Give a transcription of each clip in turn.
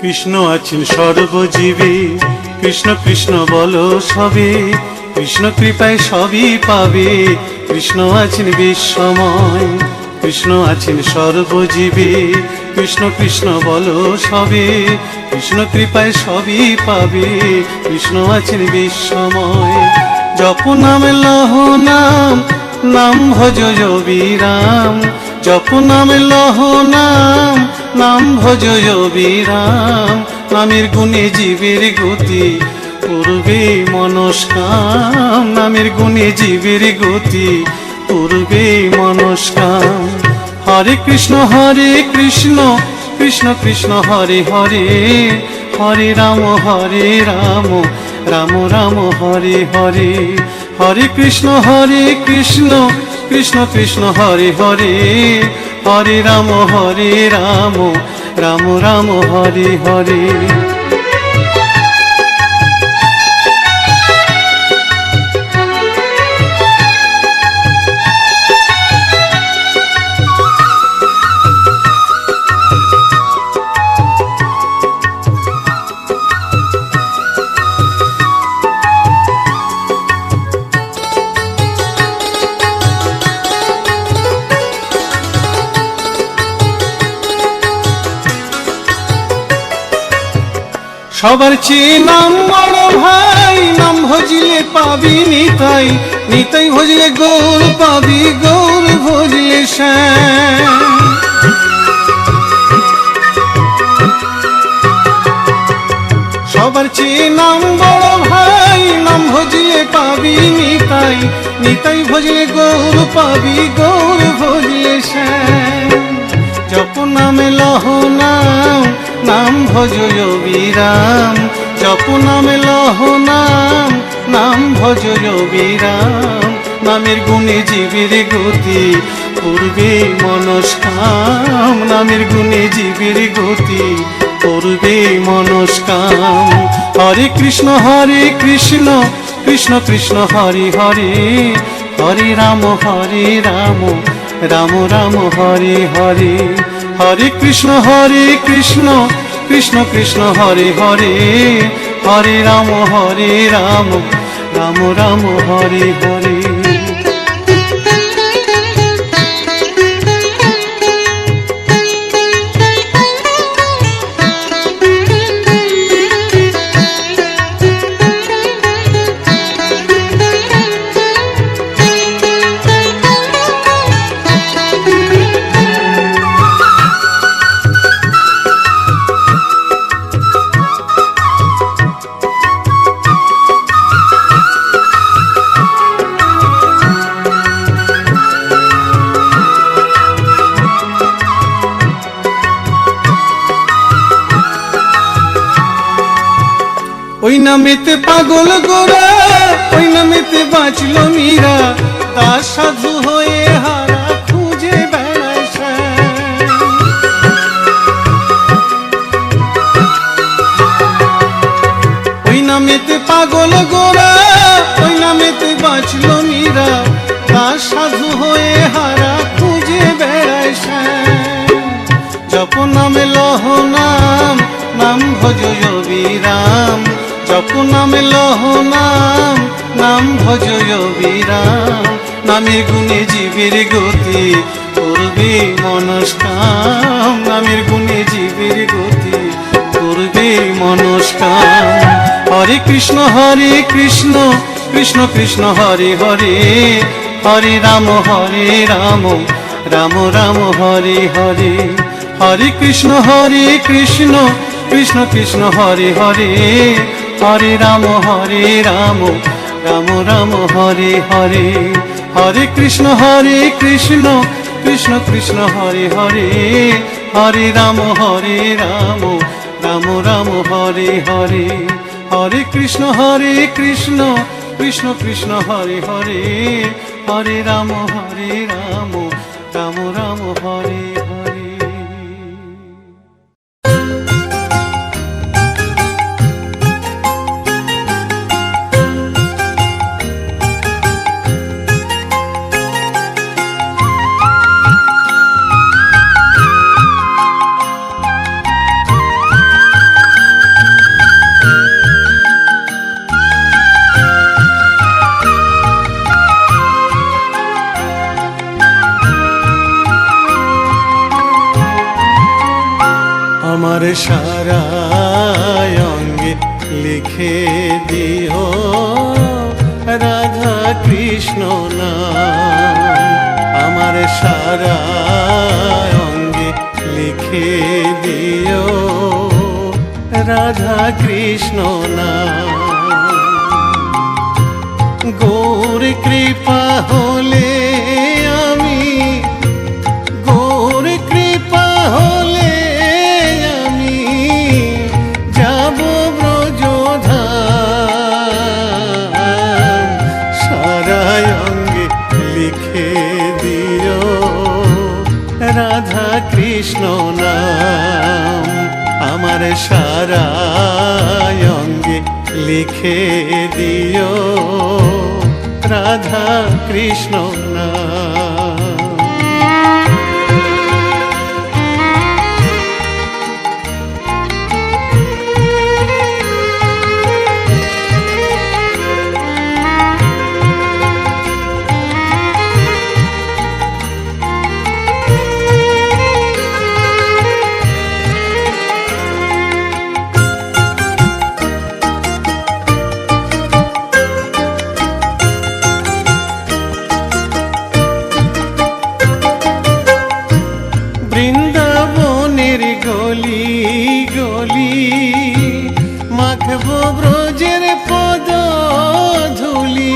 কৃষ্ণ আছেন সর্বজীবে, কৃষ্ণ কৃষ্ণ বলো সবে, কৃষ্ণ কৃপায় সবই পাবে। কৃষ্ণ আছেন বিশ্বময়, কৃষ্ণ আছেন সর্বজীবে, কৃষ্ণ কৃষ্ণ বলো সবে, কৃষ্ণ কৃপায় সবই পাবে। কৃষ্ণ আছেন বিশ্বময়। জপ নাম লহ নাম, নাম ভজ বিরাম। জপ নাম লহ নাম, নাম ভজ বিরাম। নামের গুণে জীবের গতি, পূর্বে মনস্কাম। নামের গুণে জীবের গতি, পূর্বে মনস্কাম। হরে কৃষ্ণ কৃষ্ণ কৃষ্ণ হরে হরে, হরে রাম রাম রাম হরে হরে। হরে কৃষ্ণ কৃষ্ণ কৃষ্ণ হরে হরে, হরে রাম রাম রাম হরে হরে। সবার চেয়ে নাম বড় ভাই, নাম ভজিলে পাবি নিতাই, নিতাই ভজিলে গৌর পাবি, গৌর ভজিলে শ্যাম। সবার চেয়ে নাম বড় ভাই, নাম ভজিলে পাবি নিতাই, নিতাই ভজিলে গৌর পাবি, গৌর ভজিলে শ্যাম। জপ নামে লহ নাম, নাম ভজ বিরাম। জপ নামে লহ নাম, নাম ভজ বিরাম। নামের গুণে জীবের গতি, পূর্বে মনস্কাম। নামের গুণে জীবের গতি, পূর্বে মনস্কাম। হরে কৃষ্ণ কৃষ্ণ কৃষ্ণ হরে হরে, হরে রাম রাম রাম হরে হরে। হরে কৃষ্ণ কৃষ্ণ কৃষ্ণ হরে হরে, হরে রাম রাম রাম হরে হরে। ওই নামেতে পাগল গোরা, ওই নামেতে বাঁচল মীরা, দাস সাধু হয়ে হারা খুঁজে বেড়ায় শ্যাম। ওই নামেতে পাগল গোরা, ওই নামেতে বাঁচল মীরা, দাস সাধু হয়ে হারা খুঁজে বেড়ায় শ্যাম। জপ নামে লহ নাম, নাম ভজ বিরাম। জপ নামে লহ নাম, নাম ভজ বিরাম। নামের গুণে জীবের গতি, পূর্বে মনস্কাম। নামের গুণে জীবের গতি, পূর্বে মনস্কাম। হরে কৃষ্ণ কৃষ্ণ কৃষ্ণ হরে হরে, হরে রাম রাম রাম হরে হরে। হরে কৃষ্ণ কৃষ্ণ কৃষ্ণ হরে হরে, হরে রাম রাম রাম হরে হরে। হরে কৃষ্ণ কৃষ্ণ কৃষ্ণ হরে হরে, হরে রাম রাম রাম হরে হরে। হরে কৃষ্ণ কৃষ্ণ কৃষ্ণ হরে হরে, হরে রাম রাম রাম হরে হরে। সারা অঙ্গে লিখে দিও রাধা কৃষ্ণ নাম। আমার সারা অঙ্গে লিখে দিও রাধা কৃষ্ণ নাম। গৌর কৃপা হলে আমি, গৌর কৃপা হলে আমি যাব ব্রজধাম। সারা অঙ্গে লিখে দিও রাধা কৃষ্ণ নাম। আমার সারা অঙ্গে লিখে দিও রাধা কৃষ্ণ নাম। বৃন্দাবনের গলি গলি মাখবো ব্রজের পদ ধুলি।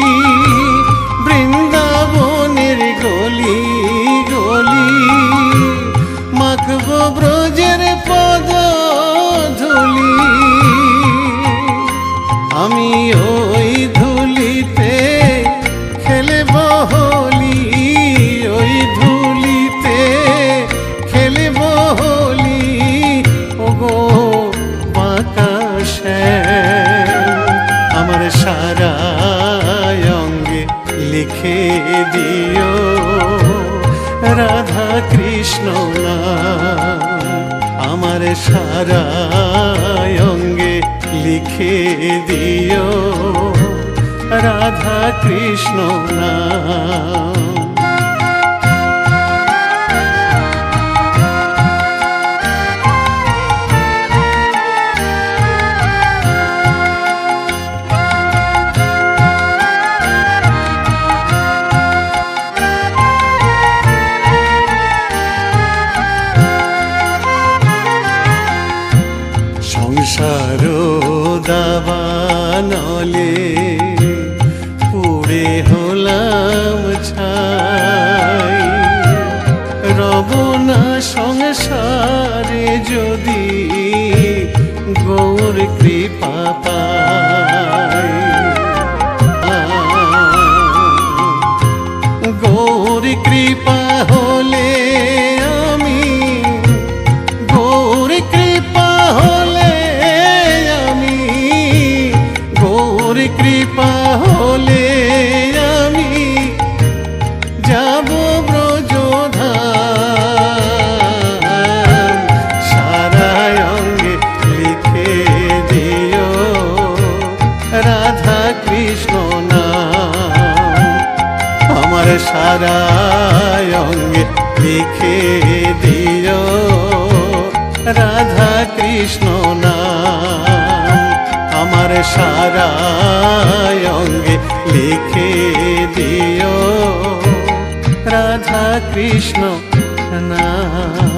বৃন্দাবনের গলি গলি মাখবো ব্রজের পদ ধুলি। আমি ওই ধুলিতে খেলব হোলি, ওই ধুলিতে খেলব হোলি। ওগো বাঁকা শ্যাম, আমার সারা অঙ্গে লিখে দিও রাধা কৃষ্ণ নাম। আমার সারা অঙ্গে লিখে দিও রাধা কৃষ্ণ নাম। সংসার দাবানলে পুড়ে হলাম ছাই। রব না সংসারে যদি গৌর কৃপা পাই। গৌর কৃপা হলে আমি, গৌর কৃপা হলে আমি, গৌর কৃপা হলে আমি যাব ব্রজধাম। সারা অঙ্গে লিখে দিও রাধা কৃষ্ণ নাম। আমার সারা অঙ্গে লিখে দিও রাধা কৃষ্ণ নাম। আমার সারা অঙ্গে লিখে দিও রাধা কৃষ্ণ নাম।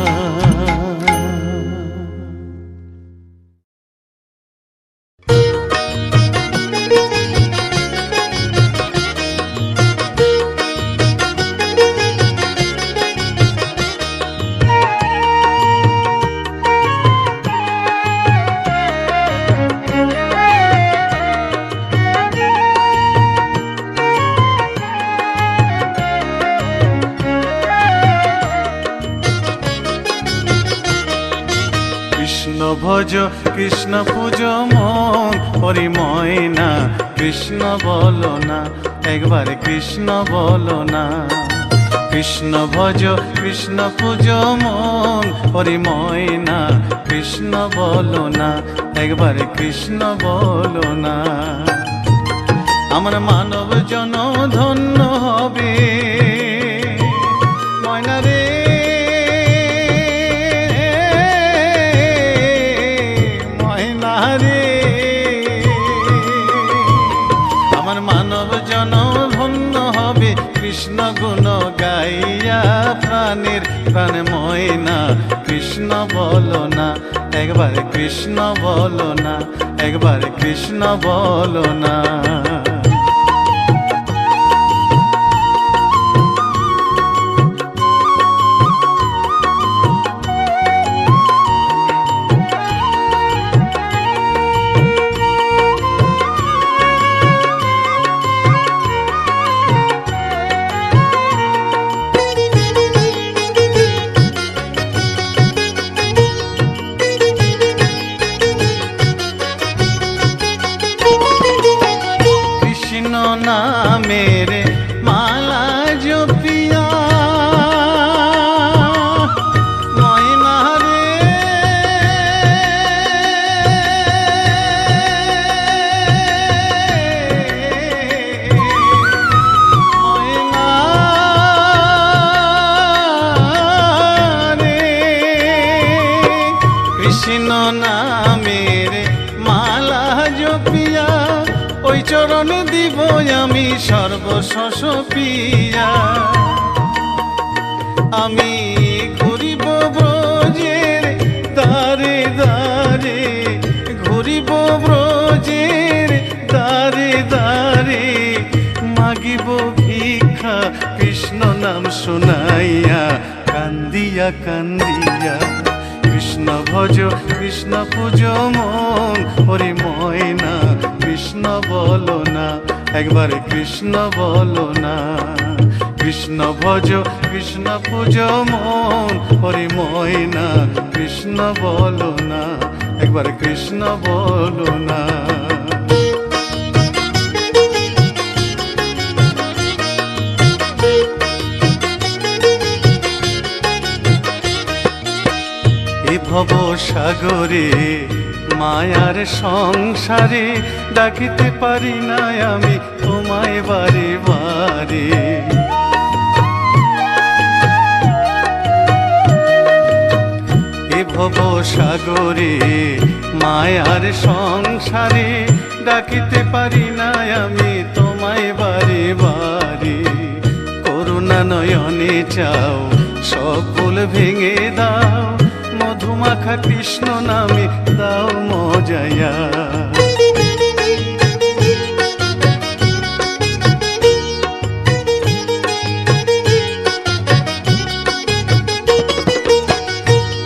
কৃষ্ণ ভজ কৃষ্ণ পূজ মন পরিময় না। কৃষ্ণ বলো না, একবার কৃষ্ণ বলো না। কৃষ্ণ ভজ কৃষ্ণ পূজ মন পরিময় না। কৃষ্ণ বলো না, একবার কৃষ্ণ বলো না। আমার মানব জন ধন্য হবে ময়না রে। রে আমার মানব জনম ধন্য হবে কৃষ্ণ গুণ গাইয়া প্রাণের প্রাণ ময়না কৃষ্ণ বলো না একবার কৃষ্ণ বলো না একবার কৃষ্ণ বলো না নামের মালা জপিয়া ময়না রে ময়না রে কৃষ্ণ নামের মালা জপিয়া ওই চরণ দিব আমি সর্বশস পিয়া আমি ঘুরিব ব্রজের দ্বারে দ্বারে ঘুরিব ব্রজের দ্বারে দ্বারে মাগিব ভিক্ষা কৃষ্ণ নাম শুনাইয়া কান্দিয়া কান্দিয়া কৃষ্ণ ভজ কৃষ্ণ পূজ মন হরি ময়না কৃষ্ণ বলো না একবার কৃষ্ণ বলো না কৃষ্ণ ভজ কৃষ্ণ পূজ মন হরি ময়না কৃষ্ণ বলো না একবার কৃষ্ণ বলো না ভব সাগরে মায়ার সংসারে ডাকিতে পারি না আমি তোমায় বারে বারে এ ভব সাগরে মায়ার সংসারে ডাকিতে পারি না আমি তোমায় বারে বারে করুণা নয়নে চাও সকল ভেঙে দাও মধুমাখা কৃষ্ণ নামে দাও মজায়া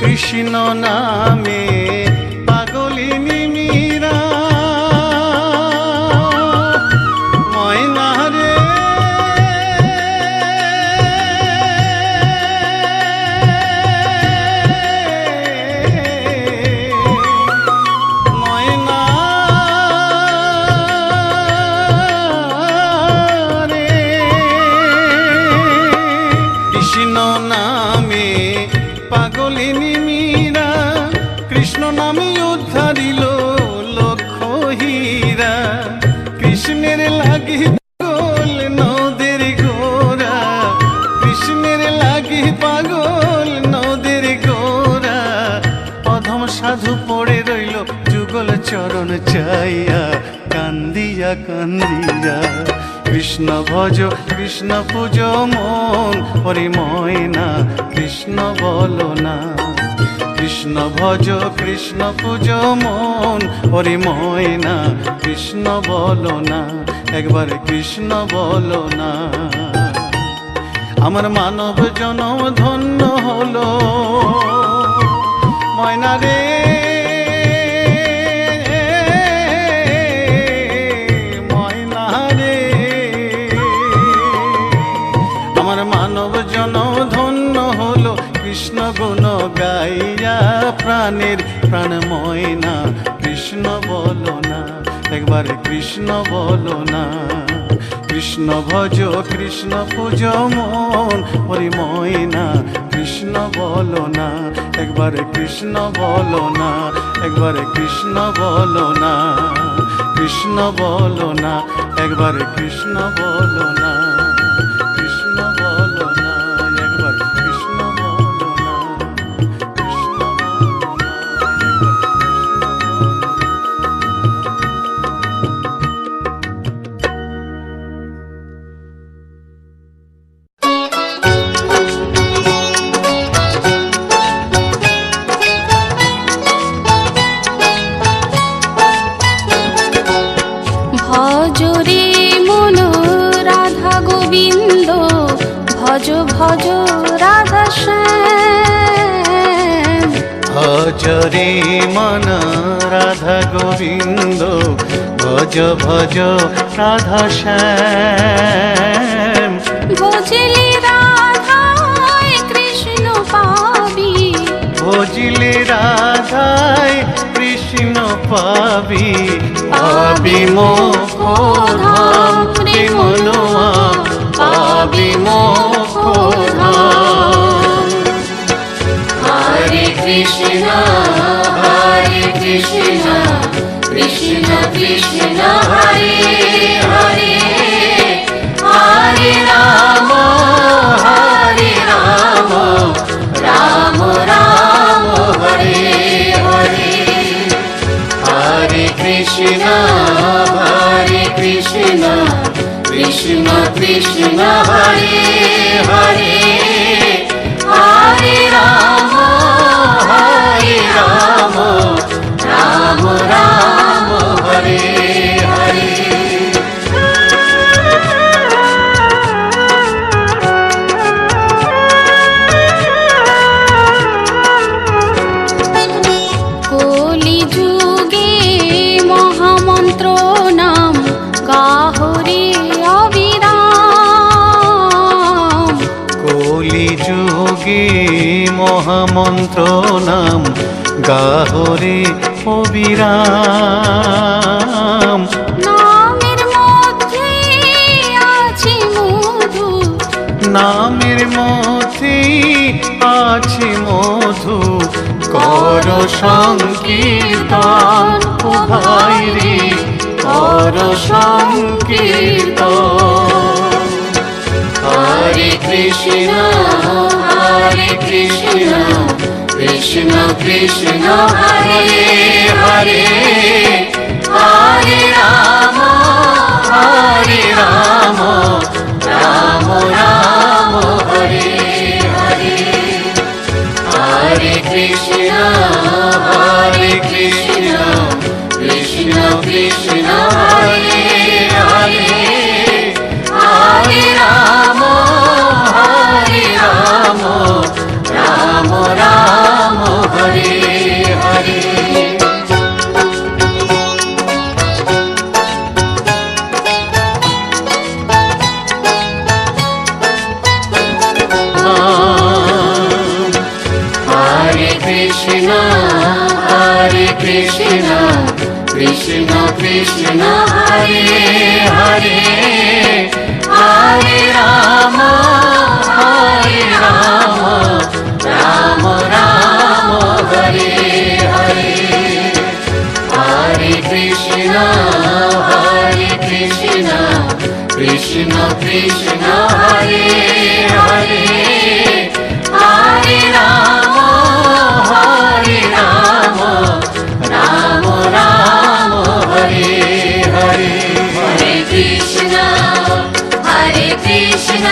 কৃষ্ণ নামে পাগলিনী মীরা ময়না রে ময়না রে কৃষ্ণ নামে পাগলিনী মীরা কৃষ্ণ নামে উদ্ধারিল লক্ষ হীরা কৃষ্ণের লাগি পাগল নদের গোরা কৃষ্ণের লাগি পাগল নদের গোরা অধম সাধু পড়ে রইল যুগল চরণ চাইয়া কান্দিয়া কান্দিয়া কৃষ্ণ ভজ কৃষ্ণ পূজ মন হরি ময়না কৃষ্ণ বলো না কৃষ্ণ ভজ কৃষ্ণ পূজ মন হরি ময়না কৃষ্ণ বলো না একবার কৃষ্ণ বলো না আমার মানব জনম ধন্য হলো ময়না রে ময়না রে আমার মানব জনম ধন্য হলো কৃষ্ণ গুণ গাইয়া প্রাণের প্রাণ ময়না কৃষ্ণ বলো না একবার কৃষ্ণ বলো না কৃষ্ণ ভজ কৃষ্ণ পূজ মন হরি ময়না কৃষ্ণ বলো না একবার কৃষ্ণ বলো না একবার কৃষ্ণ বলো না কৃষ্ণ বলো না একবার কৃষ্ণ বলো না কৃষ্ণ বলো না একবার কৃষ্ণ বলো না কৃষ্ণ বলো না একবার কৃষ্ণ বলো না ভজ রাধা শ্যাম। ভজ রে মন রাধা গোবিন্দ, ভজ ভজ রাধা শ্যাম। ভজলে রাধায় কৃষ্ণ পাবি, ভজিলে রাধায় কৃষ্ণ পাবি, পাবি মোক্ষ ধাম রে মনোয়া, পাবি মোক্ষ ধাম। হরে কৃষ্ণ হরে কৃষ্ণ কৃষ্ণ কৃষ্ণ হরে হরে, হরে রাম রাম রাম হরে হরে। হরে কৃষ্ণ কৃষ্ণ কৃষ্ণ হরে হরে, হরে রাম রাম রাম হরে হরে। কলি যুগে মহামন্ত্র নাম গাহরে অবিরাম। কলি যুগে মহামন্ত্র নাম গাহরে অবিরাম। নামের মধ্যে আছে মধু, নামের মধ্যে আছে মধু, কর সংকীর্তন ও ভাই রে, কর সংকীর্তন। হরে কৃষ্ণ কৃষ্ণ কৃষ্ণ হরে হরে, হরে রাম রাম রাম হরে হরে। হরে কৃষ্ণ কৃষ্ণ কৃষ্ণ হরে হরে, হরে রাম রাম রাম হরে হরে। হরে কৃষ্ণ কৃষ্ণ কৃষ্ণ হরে হরে, হরে রাম রাম রাম হরে হরে। হরে কৃষ্ণ কৃষ্ণ কৃষ্ণ হরে হরে, হরে রাম রাম রাম হরে হরে। হরে কৃষ্ণ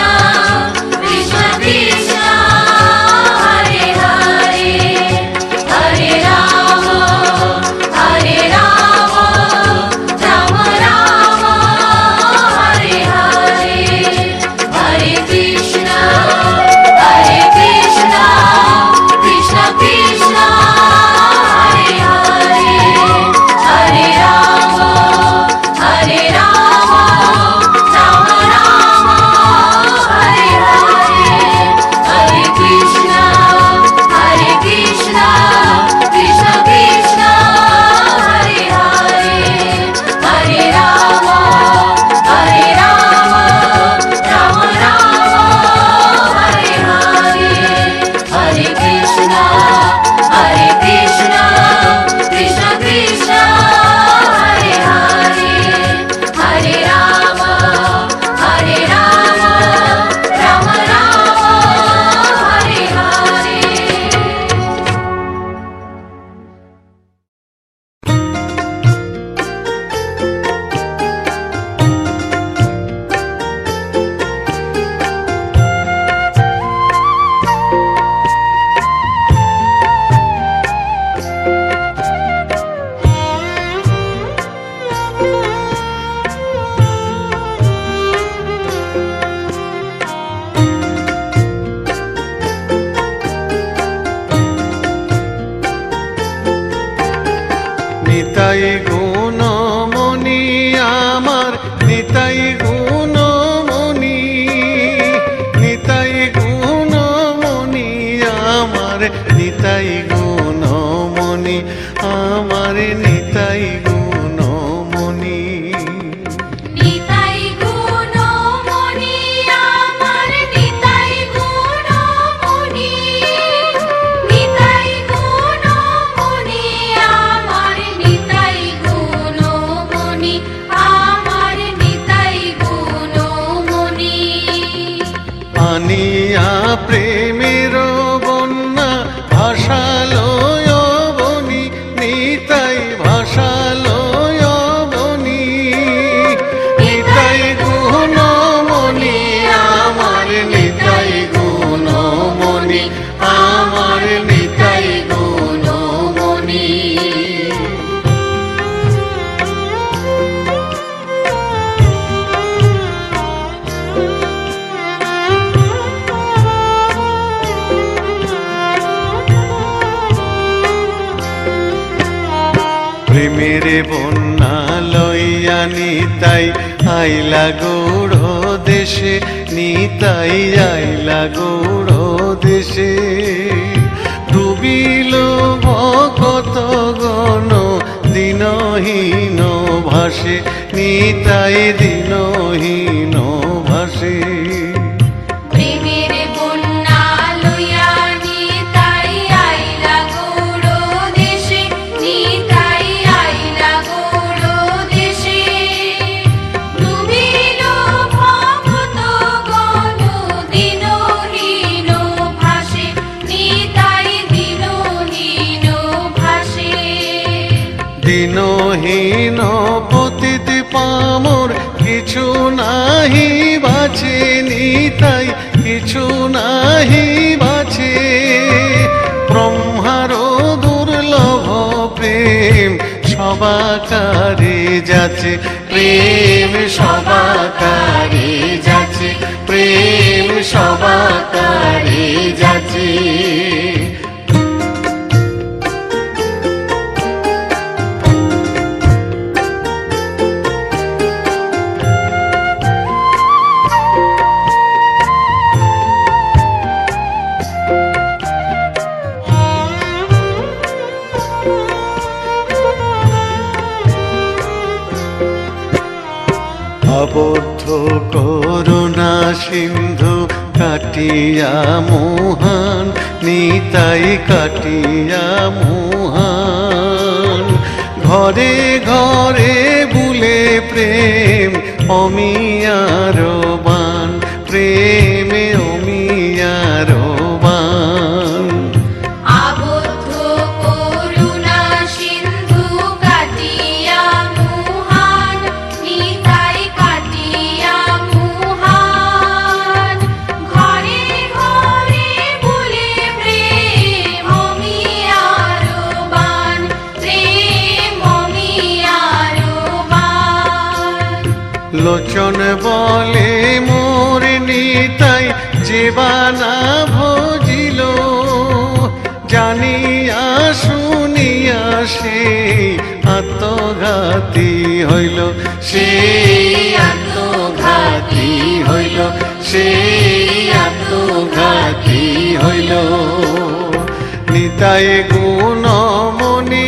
কৃষ্ণ কৃষ্ণ হরে হরে, হরে রাম রাম রাম হরে হরে। হরে কৃষ্ণ কৃষ্ণ কৃষ্ণ হরে হরে, হরে রাম রাম রাম নিতাই গুণমণি আমার নিতাই গুণমণি, নিতাই গুণমণি আমার নিতাই গুণমণি, আমার নিতাই গুণমণি। নিতাই গুণমণি আমার নিতাই গুণমণি, নিতাই গুণমণি আমার নিতাই গুণমণি, আমার নিতাই গুণমণি। আনিয়া প্রেমের বন্যা ভাষালয় বনি, নিতাই ভাষালয় বনি, নিতাই গুণমণি আমার নিতাই গুণমণি, আমার নিতাই গুণমণি। প্রেমের বন্যা লইয়া নিতাই আইলা গৌড় দেশে, নিতাই আইলা গৌড় দেশে। ডুবিল ভকত গণ দিনহীন ভাসে, নিতাই দিনহীন ভাসে। প্রেমের বন্যা লইয়া নিতাই আইলা গৌড় দেশে, নিতাই আইলা গৌড় দেশে। ডুবিল ভক্ত গণ দিনহীন ভাসে, নিতাই দিনহীন ভাসে। দিনহীন পতিত পামর কিছু নাহি বাছে, নিতাই কিছু নাহি বাছে। ব্রহ্মার দুর্লভ প্রেম সবাকারে যাচ্ছে, প্রেম সবাকারে যাচ্ছে, প্রেম সবাকারে যাচ্ছে। আবদ্ধ করুণা সিন্ধু কাটিয়া মোহান, নিতাই কাটিয়া মোহান। ঘরে ঘরে বুলে প্রেম অমিয়ার বান, প্রেমে অমিয়ার বান। আবদ্ধ করুণা সিন্ধু কাটিয়া মুহান, নিতাই কাটিয়া মুহান। ঘরে ঘরে বুলে প্রেম অমিয়ার বান, প্রেম অমিয়ার বান। লোচন বলে মোর নিতাই জীবানা ভজিল, জানিয়া শুনিয়া সেই আত্মঘাতী হইল, সেই আত্মঘাতী হইল, সেই আত্মঘাতী হইল। নিতাই গুণমণি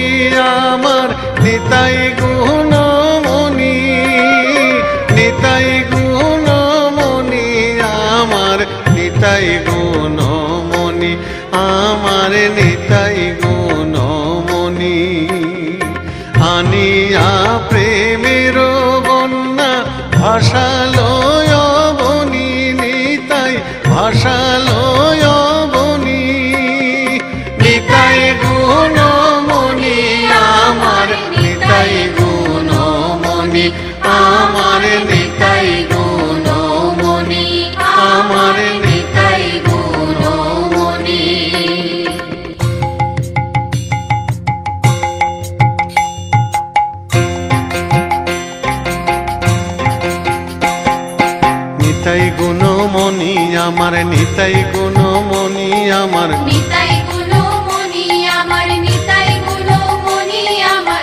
আমার নিতাই গুণমণি, নিতাই গুণমণি আমার নিতাই গুণমণি, আমার নিতাই গুণমণি। আনিয়া প্রেমের বন্যা ভাষালয় বনি, নিতাই ভাষালয় বনি, নিতাই গুণমণি আমার নিতাই গুণমণি, আমার নিতাই গুণমণি, আমার নিতাই গুণমণি। নিতাই গুণমণি আমার নিতাই গুণমণি, আমার নিতাই গুণমণি আমার নিতাই গুণমণি আমার।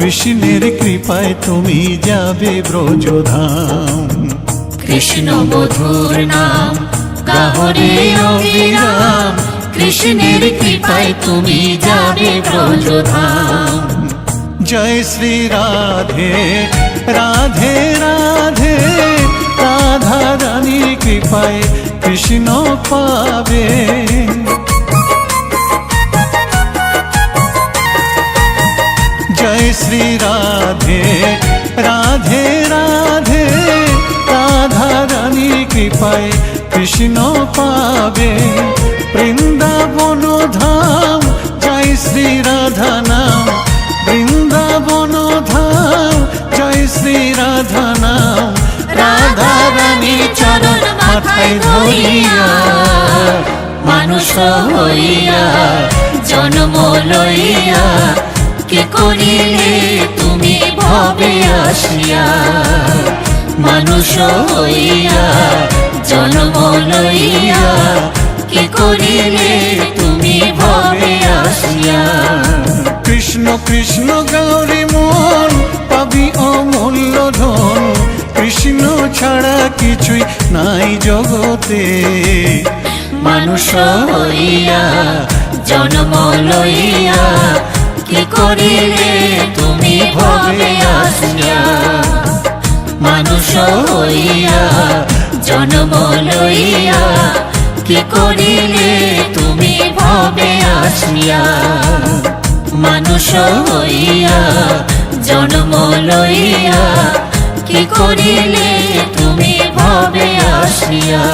কৃষ্ণের কৃপায় তুমি যাবে ব্রজধাম। কৃষ্ণ মধুর নাম গাহরে অবিরাম, কৃষ্ণের কৃপায় তুমি যাবে ব্রজধাম। জয় শ্রী রাধে রাধে রাধে, রাধা রানীর কৃপায় কৃষ্ণ পাবে। জয় শ্রী রাধে রাধে রাধে, রাধা রানীর কৃপায় কৃষ্ণ পাবে। বৃন্দাবন ধাম জয় শ্রী রাধা নাম, বৃন্দাবন ধাম জয় শ্রী রাধা নাম। রাধা রানীর চরণ মাথায় ধরিয়া, মানুষ হইয়া জন্ম লইয়া, কে করিলে তুমি ভবে আসিয়া। মানুষ হইয়া জন্ম লইয়া, কে করিলে তুমি ভবে আসিয়া। কৃষ্ণ কৃষ্ণ গৌরী মন পাবি অমূল্য ধন, কৃষ্ণ ছাড়া কিছুই নাই জগতে। মানুষ হইয়া জন্ম লইয়া, কি করিলে তুমি ভবে আসিয়া। মানুষ হইয়া জন্ম লইয়া, কি করিলে তুমি ভবে আসিয়া। মানুষ হইয়া জন্ম লইয়া, কি করিলে তুমি ভবে আসিয়া।